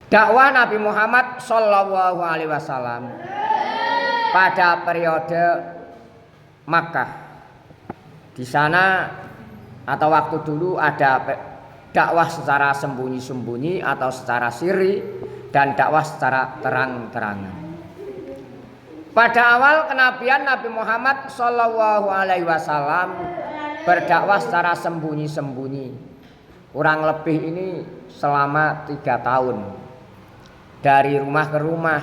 Dakwah Nabi Muhammad Shallallahu Alaihi Wasallam pada periode Makkah. Di sana atau waktu dulu ada dakwah secara sembunyi-sembunyi atau secara sirri dan dakwah secara terang-terangan. Pada awal kenabian Nabi Muhammad Shallallahu Alaihi Wasallam berdakwah secara sembunyi-sembunyi, kurang lebih ini selama 3 tahun. Dari rumah ke rumah,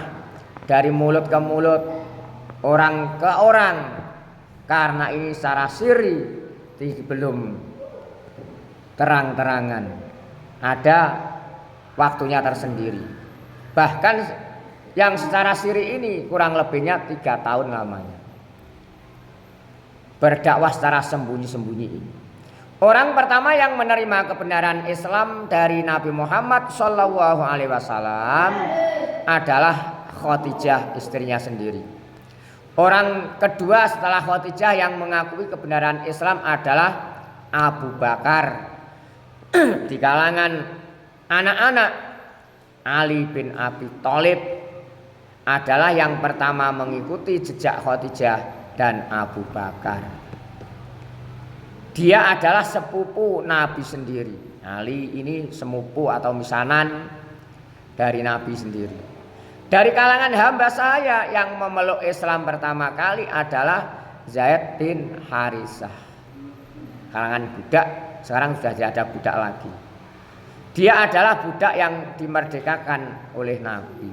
dari mulut ke mulut, orang ke orang. Karena ini secara sirri, belum terang-terangan. Ada waktunya tersendiri. Bahkan yang secara sirri ini kurang lebihnya 3 tahun lamanya. Berdakwah secara sembunyi-sembunyi ini. Orang pertama yang menerima kebenaran Islam dari Nabi Muhammad Shallallahu Alaihi Wasallam adalah Khadijah, istrinya sendiri. Orang kedua setelah Khadijah yang mengakui kebenaran Islam adalah Abu Bakar. Di kalangan anak-anak, Ali bin Abi Thalib adalah yang pertama mengikuti jejak Khadijah dan Abu Bakar. Dia adalah sepupu Nabi sendiri. Ali ini sepupu atau misanan dari Nabi sendiri. Dari kalangan hamba saya yang memeluk Islam pertama kali adalah Zaid bin Harisah. Kalangan budak, sekarang sudah tidak ada budak lagi. Dia adalah budak yang dimerdekakan oleh Nabi.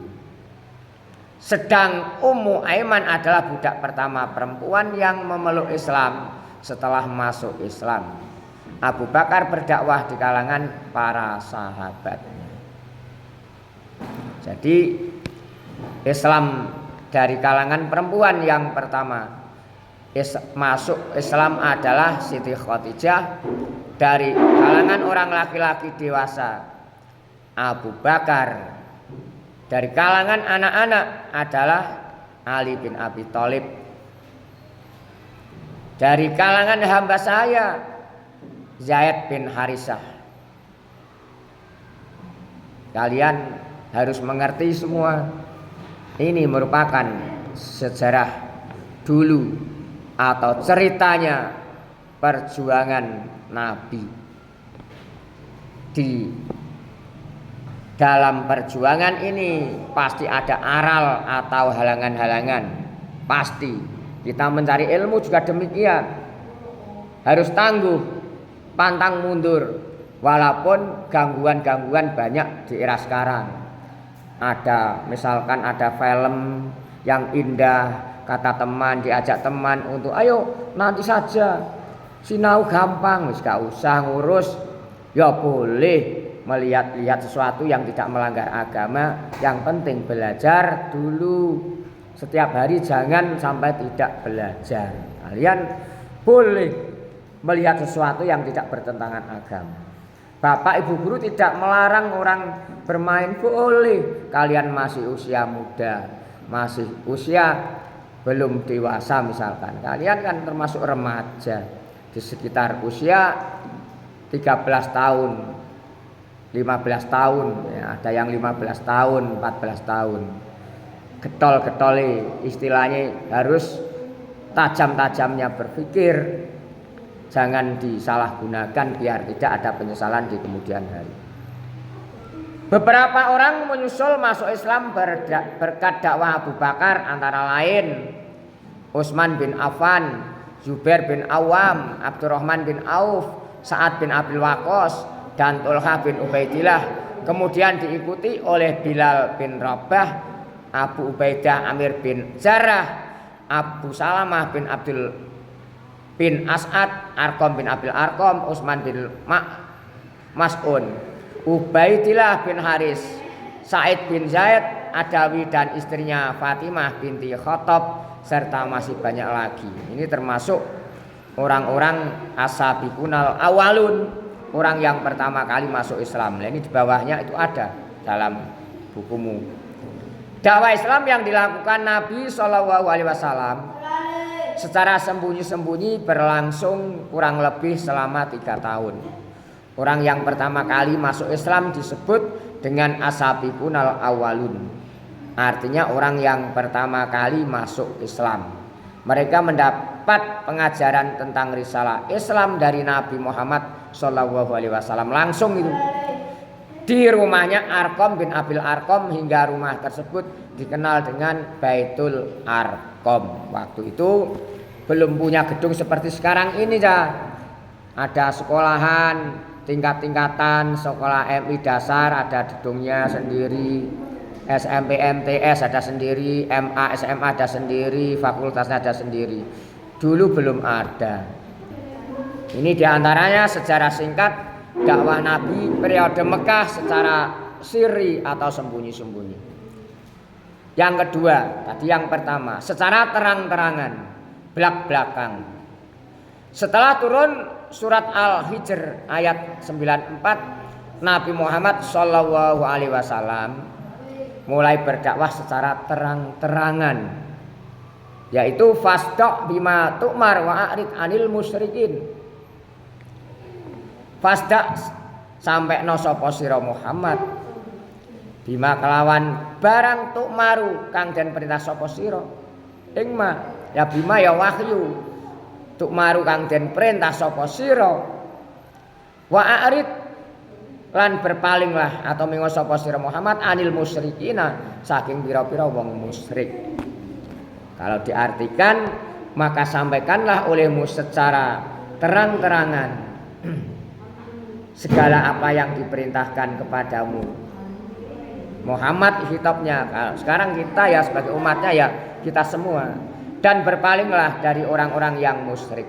Sedang Ummu Aiman adalah budak pertama perempuan yang memeluk Islam setelah masuk Islam. Abu Bakar berdakwah di kalangan para sahabatnya. Jadi Islam dari kalangan perempuan yang pertama masuk Islam adalah Siti Khadijah. Dari kalangan orang laki-laki dewasa Abu Bakar. Dari kalangan anak-anak adalah Ali bin Abi Thalib. Dari kalangan hamba saya Zaid bin Harisah. Kalian harus mengerti semua. Ini merupakan sejarah dulu atau ceritanya perjuangan Nabi. Di dalam perjuangan ini pasti ada aral atau halangan-halangan. Pasti. Kita mencari ilmu juga demikian. Harus tangguh, pantang mundur. Walaupun gangguan-gangguan banyak di era sekarang. Ada misalkan ada film yang indah, kata teman, diajak teman untuk ayo nanti saja. Sinau gampang, gak usah ngurus. Ya boleh melihat-lihat sesuatu yang tidak melanggar agama. Yang penting belajar dulu. Setiap hari jangan sampai tidak belajar. Kalian boleh melihat sesuatu yang tidak bertentangan agama. Bapak ibu guru tidak melarang orang bermain, boleh. Kalian masih usia muda, masih usia belum dewasa misalkan. Kalian kan termasuk remaja. Di sekitar usia 13 tahun, 15 tahun, ya, ada yang 15 tahun, 14 tahun. Getol-getoli istilahnya harus tajam-tajamnya berpikir. Jangan disalahgunakan biar tidak ada penyesalan di kemudian hari. Beberapa orang menyusul masuk Islam berkat dakwah Abu Bakar, antara lain Utsman bin Affan, Zubair bin Awam, Abdurrahman bin Auf, Sa'ad bin Abil Waqqas, dan Thulhah bin Ubaidillah. Kemudian diikuti oleh Bilal bin Rabah, Abu Ubaidah Amir bin Jarrah, Abu Salamah bin Abdul bin As'ad, Arqam bin Abil Arqam, Utsman bin Mas'un, Ubaidillah bin Haris, Said bin Zaid Adawi dan istrinya Fatimah binti Khattab, serta masih banyak lagi. Ini termasuk orang-orang as-sabiqunal awalun, orang yang pertama kali masuk Islam. Nah, ini di bawahnya itu ada dalam bukumu. Dakwah Islam yang dilakukan Nabi Shallallahu Alaihi Wasallam secara sembunyi-sembunyi berlangsung kurang lebih selama 3 tahun. Orang yang pertama kali masuk Islam disebut dengan asabiqunal awalun. Artinya orang yang pertama kali masuk Islam. Mereka mendapat pengajaran tentang risalah Islam dari Nabi Muhammad SAW langsung itu di rumahnya Arqam bin Abil Arqam, hingga rumah tersebut dikenal dengan Baitul Arqam. Waktu itu belum punya gedung seperti sekarang ini ya. Ada sekolahan tingkat-tingkatan, sekolah MI dasar ada gedungnya sendiri, SMP MTS ada sendiri, MA SMA ada sendiri, fakultasnya ada sendiri. Dulu belum ada. Ini diantaranya sejarah singkat dakwah Nabi periode Mekah secara sirri atau sembunyi-sembunyi. Yang kedua, tadi yang pertama, secara terang-terangan, belak-belakang. Setelah turun surat Al-Hijr ayat 94, Nabi Muhammad SAW mulai berdakwah secara terang-terangan, yaitu fasda' bima tu'mar wa a'rid 'anil musyrikin. Fasda' sampai no sapa sira Muhammad bima kelawan barang tu'maru kang den perintah sapa sira ing ma, ya bima ya wahyu, tu'maru kang den perintah sapa sira, wa a'rid lan berpalinglah atau mengo sapa sira Muhammad anil musyrikina saking pira-pira wong musyrik. Kalau diartikan, maka sampaikanlah olehmu secara terang-terangan segala apa yang diperintahkan kepadamu. Muhammad hitopnya, kalau sekarang kita ya sebagai umatnya ya kita semua, dan berpalinglah dari orang-orang yang musyrik.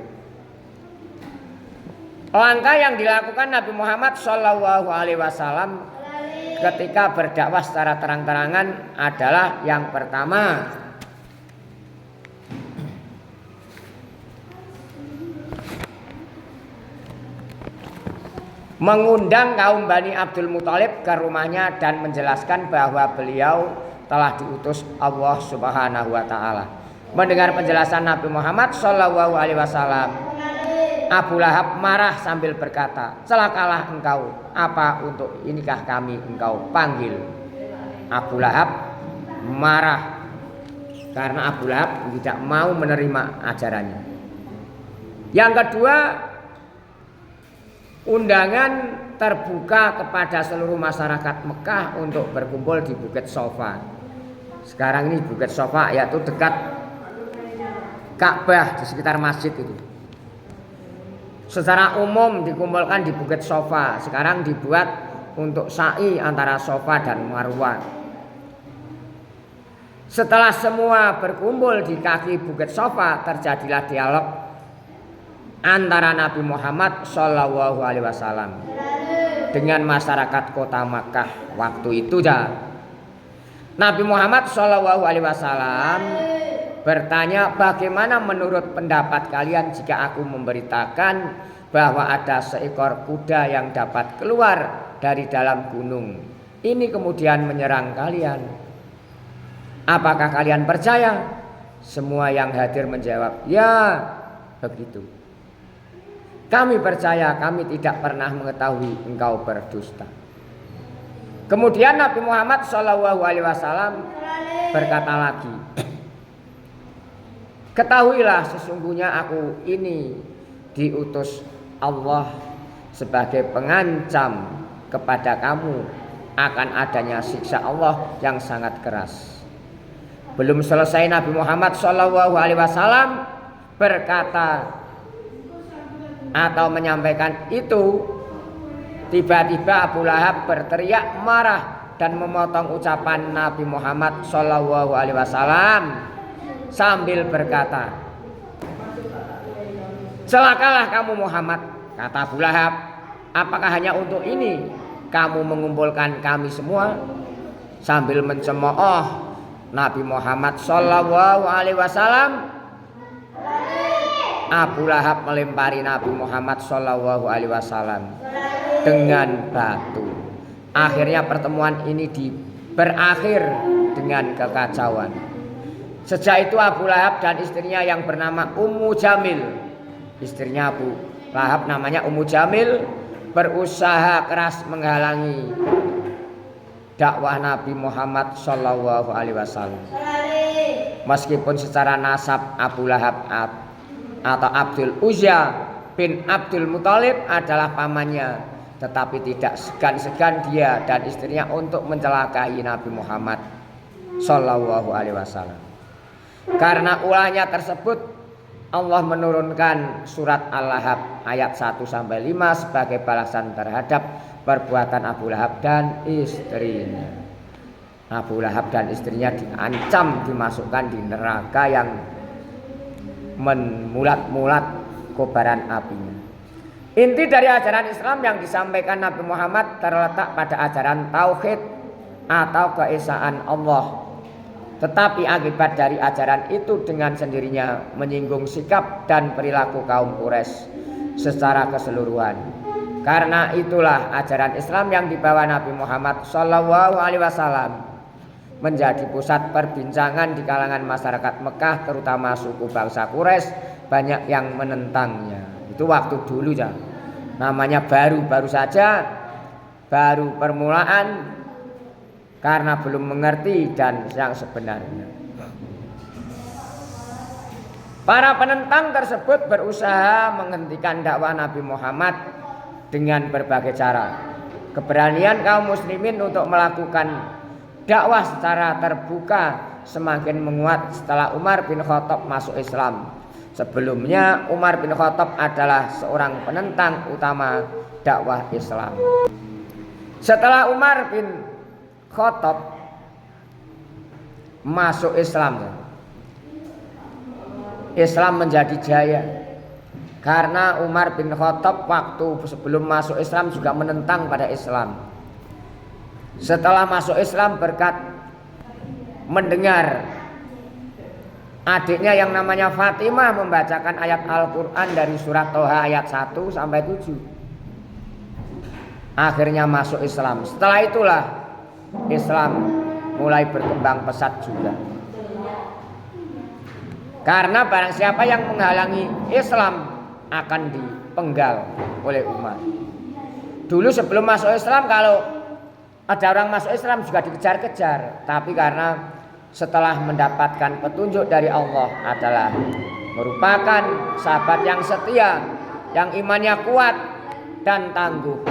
Langkah yang dilakukan Nabi Muhammad SAW ketika berdakwah secara terang-terangan adalah yang pertama, mengundang kaum Bani Abdul Muthalib ke rumahnya dan menjelaskan bahwa beliau telah diutus Allah Subhanahu wa taala. Mendengar penjelasan Nabi Muhammad SAW, Abu Lahab marah sambil berkata, celakalah engkau, apa untuk inikah kami engkau panggil? Abu Lahab marah karena Abu Lahab tidak mau menerima ajarannya. Yang kedua, undangan terbuka kepada seluruh masyarakat Mekah untuk berkumpul di Bukit Sofa. Sekarang ini Bukit Sofa yaitu dekat Ka'bah, di sekitar masjid itu. Secara umum dikumpulkan di Bukit Sofa. Sekarang dibuat untuk sa'i antara Sofa dan Marwah. Setelah semua berkumpul di kaki Bukit Sofa, terjadilah dialog antara Nabi Muhammad SAW dengan masyarakat kota Makkah waktu itu ya. Nabi Muhammad SAW bertanya, bagaimana menurut pendapat kalian jika aku memberitakan bahwa ada seekor kuda yang dapat keluar dari dalam gunung ini kemudian menyerang kalian? Apakah kalian percaya? Semua yang hadir menjawab, ya begitu. Kami percaya, kami tidak pernah mengetahui engkau berdusta. Kemudian Nabi Muhammad SAW berkata lagi, ketahuilah sesungguhnya aku ini diutus Allah sebagai pengancam kepada kamu akan adanya siksa Allah yang sangat keras. Belum selesai Nabi Muhammad SAW berkata atau menyampaikan itu, tiba-tiba Abu Lahab berteriak marah dan memotong ucapan Nabi Muhammad SAW sambil berkata, celakalah kamu Muhammad, kata Abu Lahab, apakah hanya untuk ini kamu mengumpulkan kami semua? Sambil mencemooh Nabi Muhammad SAW, Abu Lahab melempari Nabi Muhammad SAW dengan batu. Akhirnya pertemuan ini berakhir dengan kekacauan. Sejak itu Abu Lahab dan istrinya yang bernama Ummu Jamil, istrinya Abu Lahab namanya Ummu Jamil, berusaha keras menghalangi dakwah Nabi Muhammad Shallallahu Alaihi Wasallam. Meskipun secara nasab Abu Lahab atau Abdul Uzza bin Abdul Muthalib adalah pamannya, tetapi tidak segan-segan dia dan istrinya untuk mencelakai Nabi Muhammad Shallallahu Alaihi Wasallam. Karena ulahnya tersebut, Allah menurunkan surat Al-Lahab ayat 1-5 sebagai balasan terhadap perbuatan Abu Lahab dan istrinya. Abu Lahab dan istrinya diancam dimasukkan di neraka yang memulat-mulat kobaran apinya. Inti dari ajaran Islam yang disampaikan Nabi Muhammad terletak pada ajaran tauhid atau keesaan Allah. Tetapi akibat dari ajaran itu dengan sendirinya menyinggung sikap dan perilaku kaum Quraisy secara keseluruhan. Karena itulah ajaran Islam yang dibawa Nabi Muhammad Shallallahu Alaihi Wasallam menjadi pusat perbincangan di kalangan masyarakat Mekah, terutama suku bangsa Quraisy banyak yang menentangnya. Itu waktu dulu ya, namanya baru saja, baru permulaan karena belum mengerti dan yang sebenarnya. Para penentang tersebut berusaha menghentikan dakwah Nabi Muhammad dengan berbagai cara. Keberanian kaum muslimin untuk melakukan dakwah secara terbuka semakin menguat setelah Umar bin Khattab masuk Islam. Sebelumnya Umar bin Khattab adalah seorang penentang utama dakwah Islam. Setelah Umar bin Khattab masuk Islam, Islam menjadi jaya. Karena Umar bin Khattab waktu sebelum masuk Islam juga menentang pada Islam. Setelah masuk Islam berkat mendengar adiknya yang namanya Fatimah membacakan ayat Al-Quran dari surat Toha ayat 1-7, akhirnya masuk Islam. Setelah itulah Islam mulai berkembang pesat juga. Karena barang siapa yang menghalangi Islam akan dipenggal oleh umat. Dulu sebelum masuk Islam, kalau ada orang masuk Islam juga dikejar-kejar. Tapi karena setelah mendapatkan petunjuk dari Allah adalah merupakan sahabat yang setia, yang imannya kuat dan tangguh,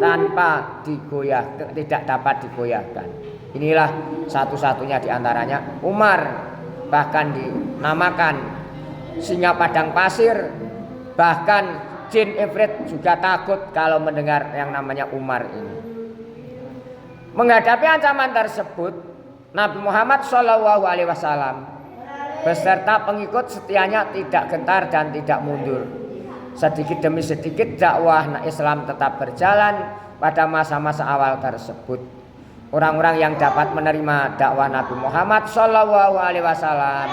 tanpa digoyah, tidak dapat digoyahkan. Inilah satu-satunya diantaranya Umar, bahkan dinamakan singa padang pasir. Bahkan jin ifrit juga takut kalau mendengar yang namanya Umar ini. Menghadapi ancaman tersebut, Nabi Muhammad SAW beserta pengikut setianya tidak gentar dan tidak mundur. Sedikit demi sedikit dakwah Islam tetap berjalan pada masa-masa awal tersebut. Orang-orang yang dapat menerima dakwah Nabi Muhammad SAW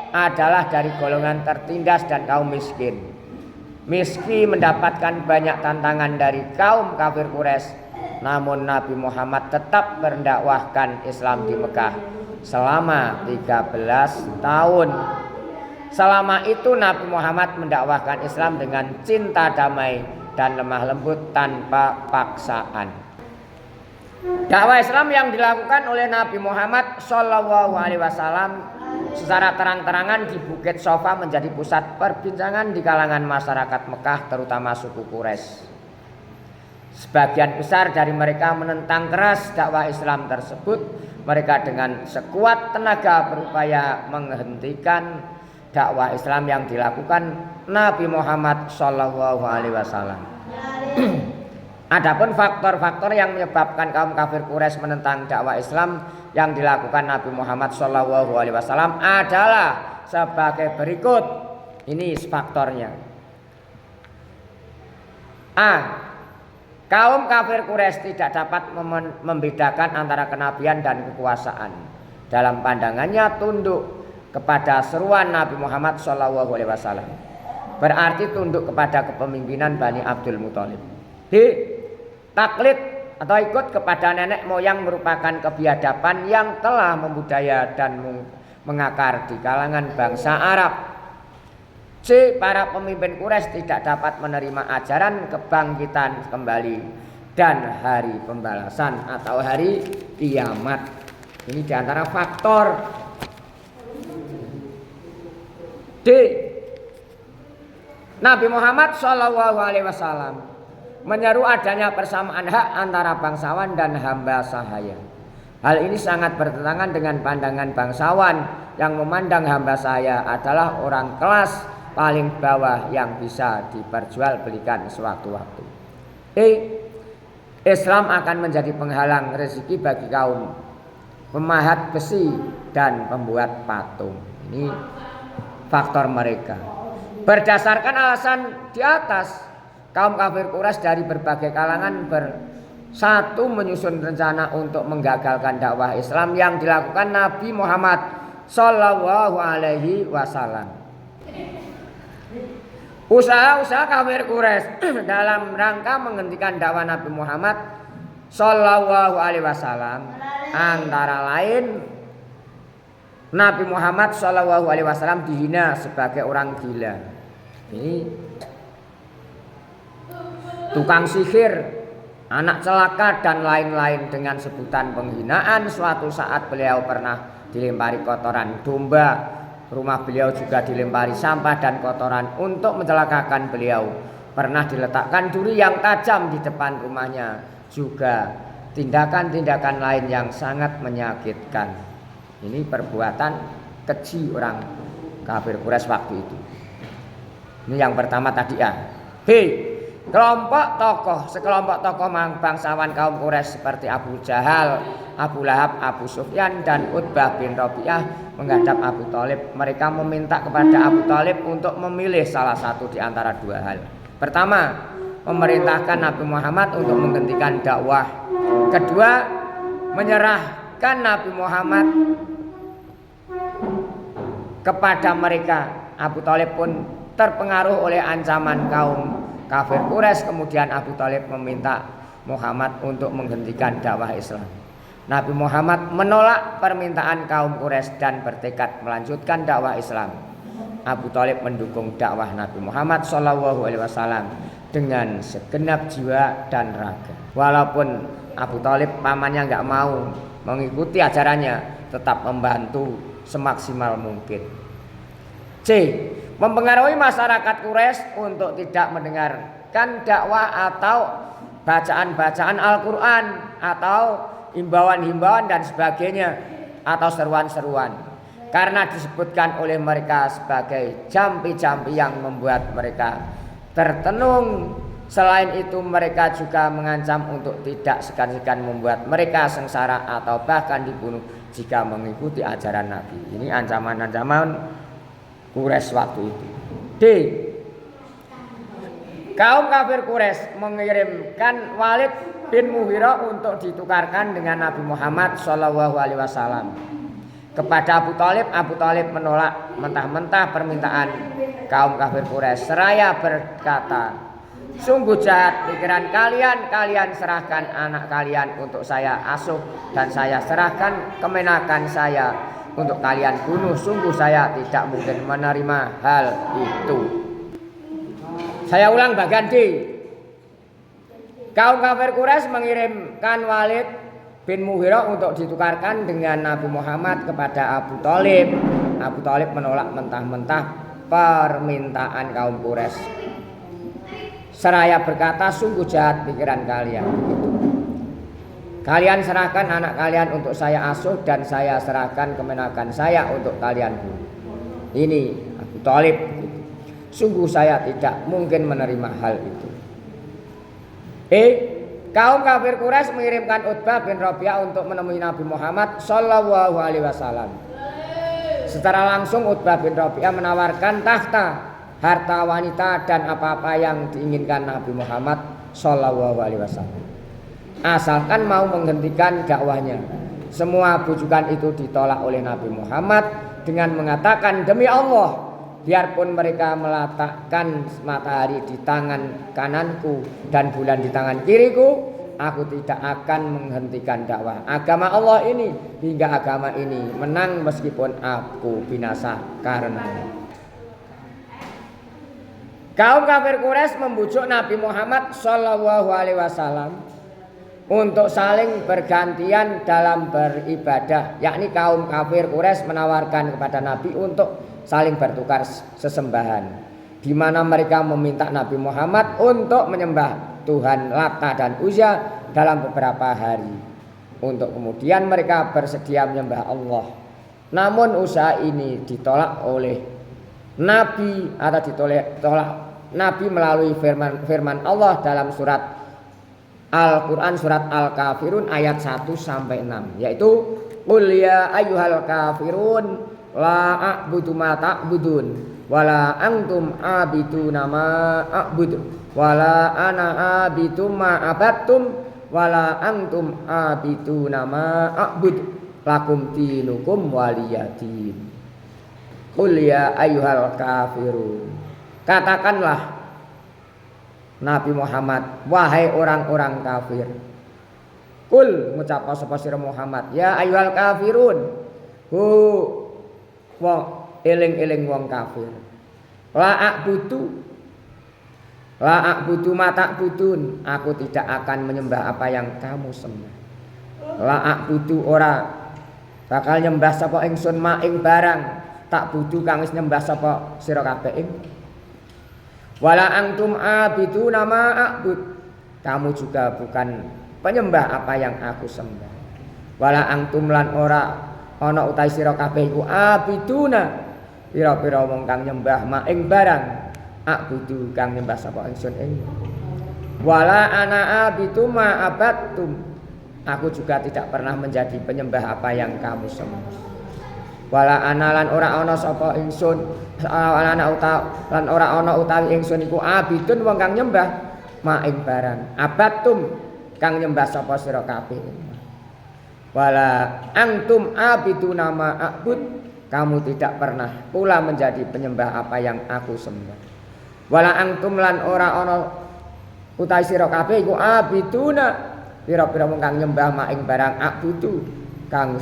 adalah dari golongan tertindas dan kaum miskin. Meski mendapatkan banyak tantangan dari kaum kafir Quraisy, namun Nabi Muhammad tetap mendakwahkan Islam di Mekah selama 13 tahun. Selama itu Nabi Muhammad mendakwahkan Islam dengan cinta damai dan lemah lembut tanpa paksaan. Dakwah Islam yang dilakukan oleh Nabi Muhammad SAW secara terang-terangan di Bukit Sofa menjadi pusat perbincangan di kalangan masyarakat Mekah, terutama suku Quraisy. Sebagian besar dari mereka menentang keras dakwah Islam tersebut. Mereka dengan sekuat tenaga berupaya menghentikan dakwah Islam yang dilakukan Nabi Muhammad SAW. Adapun faktor-faktor yang menyebabkan kaum kafir Quraisy menentang dakwah Islam yang dilakukan Nabi Muhammad SAW adalah sebagai berikut. Ini faktornya. A. Kaum kafir Quraisy tidak dapat membedakan antara kenabian dan kekuasaan. Dalam pandangannya tunduk kepada seruan Nabi Muhammad SAW berarti tunduk kepada kepemimpinan Bani Abdul Muthalib. B. Taklid atau ikut kepada nenek moyang merupakan kebiadaban yang telah membudaya dan mengakar di kalangan bangsa Arab. C. Para pemimpin Quraisy tidak dapat menerima ajaran kebangkitan kembali dan hari pembalasan atau hari kiamat. Ini diantara faktor. D. Nabi Muhammad SAW menyeru adanya persamaan hak antara bangsawan dan hamba sahaya. Hal ini sangat bertentangan dengan pandangan bangsawan yang memandang hamba sahaya adalah orang kelas paling bawah yang bisa diperjualbelikan sewaktu-waktu. Islam akan menjadi penghalang rezeki bagi kaum pemahat besi dan pembuat patung. Ini faktor mereka. Berdasarkan alasan di atas, kaum kafir Quraisy dari berbagai kalangan bersatu menyusun rencana untuk menggagalkan dakwah Islam yang dilakukan Nabi Muhammad Sallallahu Alaihi Wasallam. Usaha-usaha kafir Quraisy dalam rangka menghentikan dakwah Nabi Muhammad Sallallahu Alaihi Wasallam antara lain Nabi Muhammad Sallallahu Alaihi Wasallam dihina sebagai orang gila. Ini tukang sihir, anak celaka dan lain-lain dengan sebutan penghinaan. Suatu saat beliau pernah dilempari kotoran domba. Rumah beliau juga dilempari sampah dan kotoran untuk mencelakakan beliau. Pernah diletakkan duri yang tajam di depan rumahnya. Juga tindakan-tindakan lain yang sangat menyakitkan. Ini perbuatan keji orang kafir Quraisy waktu itu. Ini yang pertama tadi ya. B. Sekelompok tokoh bangsawan kaum Quraisy seperti Abu Jahal, Abu Lahab, Abu Sufyan dan Utbah bin Rabi'ah menghadap Abu Thalib. Mereka meminta kepada Abu Thalib untuk memilih salah satu di antara dua hal. Pertama, memerintahkan Nabi Muhammad untuk menghentikan dakwah. Kedua, menyerahkan Nabi Muhammad kepada mereka. Abu Thalib pun terpengaruh oleh ancaman kaum kafir Quraisy. Kemudian Abu Thalib meminta Muhammad untuk menghentikan dakwah Islam. Nabi Muhammad menolak permintaan kaum Quraisy dan bertekad melanjutkan dakwah Islam. Abu Thalib mendukung dakwah Nabi Muhammad SAW dengan segenap jiwa dan raga. Walaupun Abu Thalib pamannya nggak mau mengikuti ajarannya, tetap membantu semaksimal mungkin. C. Mempengaruhi masyarakat Quraisy untuk tidak mendengarkan dakwah atau bacaan-bacaan Al-Quran atau himbauan-himbauan dan sebagainya atau seruan-seruan, karena disebutkan oleh mereka sebagai jampi-jampi yang membuat mereka tertenung. Selain itu mereka juga mengancam untuk tidak segan-segan membuat mereka sengsara atau bahkan dibunuh jika mengikuti ajaran Nabi. Ini ancaman-ancaman Quraisy waktu itu. D. Kaum kafir Quraisy mengirimkan Walid bin Mughirah untuk ditukarkan dengan Nabi Muhammad SAW kepada Abu Thalib. Abu Thalib menolak mentah-mentah permintaan kaum kafir Quraisy seraya berkata, "Sungguh jahat pikiran kalian. Kalian serahkan anak kalian untuk saya asuh dan saya serahkan kemenakan saya untuk kalian bunuh. Sungguh saya tidak mungkin menerima hal itu." Saya ulang bagian D. Kaum kafir Quraisy mengirimkan Walid bin Mughirah untuk ditukarkan dengan Nabi Muhammad kepada Abu Thalib. Abu Thalib menolak mentah-mentah permintaan kaum Quraisy seraya berkata, "Sungguh jahat pikiran kalian." Begitu. "Kalian serahkan anak kalian untuk saya asuh dan saya serahkan kemenakan saya untuk kalian bunuh." Ini Abu Thalib. Sungguh saya tidak mungkin menerima hal itu. Kaum kafir Quraisy mengirimkan Utbah bin Rabi'ah untuk menemui Nabi Muhammad Sallallahu Alaihi Wasallam. Secara langsung Utbah bin Rabi'ah menawarkan tahta, harta, wanita dan apa-apa yang diinginkan Nabi Muhammad Sallallahu Alaihi Wasallam, asalkan mau menghentikan dakwahnya. Semua bujukan itu ditolak oleh Nabi Muhammad dengan mengatakan, "Demi Allah, biarpun mereka meletakkan matahari di tangan kananku dan bulan di tangan kiriku, aku tidak akan menghentikan dakwah agama Allah ini hingga agama ini menang meskipun aku binasa karenanya." Kaum kafir Quraisy membujuk Nabi Muhammad Shallallahu Alaihi Wasallam untuk saling bergantian dalam beribadah, yakni kaum kafir Quraisy menawarkan kepada Nabi untuk saling bertukar sesembahan, di mana mereka meminta Nabi Muhammad untuk menyembah Tuhan Lata dan Uzza dalam beberapa hari, untuk kemudian mereka bersedia menyembah Allah. Namun usaha ini ditolak oleh Nabi atau ditolak Nabi melalui firman Allah dalam surat Al-Quran surat Al-Kafirun ayat 1 sampai 6, yaitu qul ya ayyuhal kafirun la a'budu ma ta'budun wala antum abiduna ma a'budu wala ana abidu ma abattum wala antum abiduna ma a'budu lakum dinukum waliyadin. Qul ya ayyuhal kafirun, katakanlah Nabi Muhammad, wahai orang-orang kafir. Kul ngucap sapa sira Muhammad, ya ayyuhal kafirun, hu wong eling-eling wong kafir. La a'budu ma ta'budun, aku tidak akan menyembah apa yang kamu sembah. La a'budu ora bakal nyembah sapa ingsun ma ing barang tak budu kang wis nyembah sapa sira kabeh ing. Wala antum abiduna ma a'bud, kamu juga bukan penyembah apa yang aku sembah. Wala antum lan ora ana utahe sira kabeh iku abiduna pira-pira wong kang nyembah ma ing barang a'budu kang nyembah sapa ingsun ing. Wala ana abidu ma abattum, aku juga tidak pernah menjadi penyembah apa yang kamu sembah. Wala ana lan ora ana sapa ingsun lan ora ana utawi ingsun iku abidun wong kang nyembah ma ing barang abattum kang nyembah sapa sira kabeh. Wala antum abiduna ma a'bud, kamu tidak pernah pula menjadi penyembah apa yang aku sembah. Wala antum lan ora ana utawi sira kabeh iku abiduna pira-pira wong kang nyembah ma ing barang a'budu kang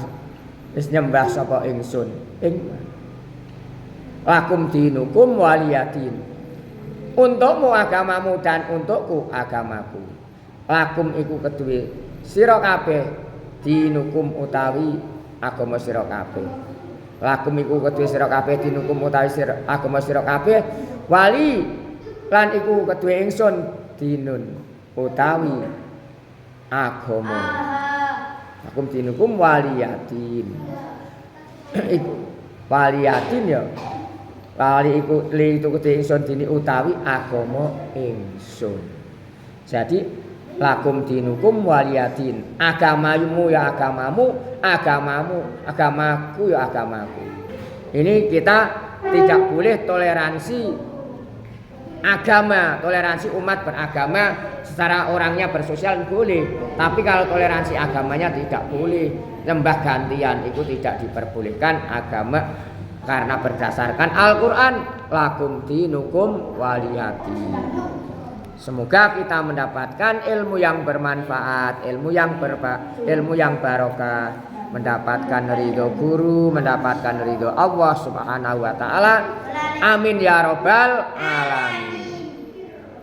wis nyembah sapa ingsun ing. Lakum dinukum waliyadin, untukmu agamamu dan untukku agamaku. Lakum iku kedue sira kabeh, dinukum utawi agama sira kabeh. Lakum iku kedue sira kabeh, dinukum utawi agama sira kabeh. Wali lan iku kedue ingsun, dinun utawi agama. Lakum dinukum waliyadin. Iku waliyadin ya. Wali iku li itu kedhe ingsun dini utawi agama ingsun. Jadi lakum dinukum waliyadin, agamamu ya agamamu, agamaku ya agamaku. Ini kita tidak boleh toleransi agama, toleransi umat beragama secara orangnya bersosial boleh, tapi kalau toleransi agamanya tidak boleh. Nyembah gantian itu tidak diperbolehkan agama, karena berdasarkan Al-Quran lakum dinukum waliyadin. Semoga kita mendapatkan ilmu yang bermanfaat, ilmu yang barokah, mendapatkan ridho guru, mendapatkan ridho Allah Subhanahu wa taala. Amin ya rabbal alamin.